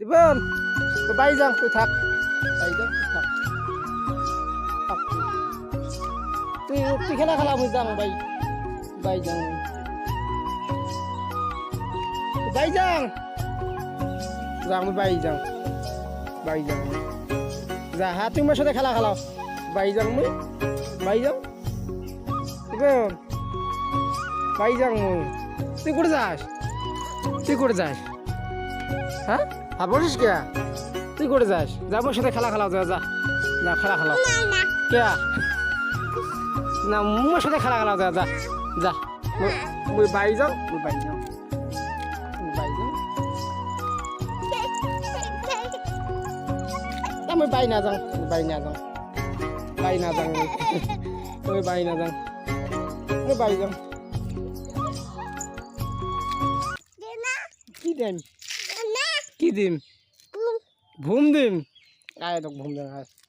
দিবেন তো বাই যাং তুই থাক বাই যাং তুই থাক থাক তুই তুই খেলা খেলা আমি যাং বাই বাই যাং বাই যাং যাং বাই যাং বাই যাং যা হ্যাঁ তুমি আমার সাথে খেলা খেলাও বাই যাং মুই বাই যাং দিবেন বাই যাং মুই তুই করে যাস তুই করে যাস হ্যাঁ আর বসিস কে তুই করে যাস যা আমার সাথে খেলা খেলাও যা যা যা খেলা খেলাও কে না মোর সাথে খেলা খেলাও যা যা যা মুই বাই যাও মুই বাই যাও বাই যাও আমি বাই না যাও বাই না যাও বাই না যাও মুই বাই না যাও মুই বাই যাও কি দেন কি দিম ঘুম দিম আয় তো ঘুম দেন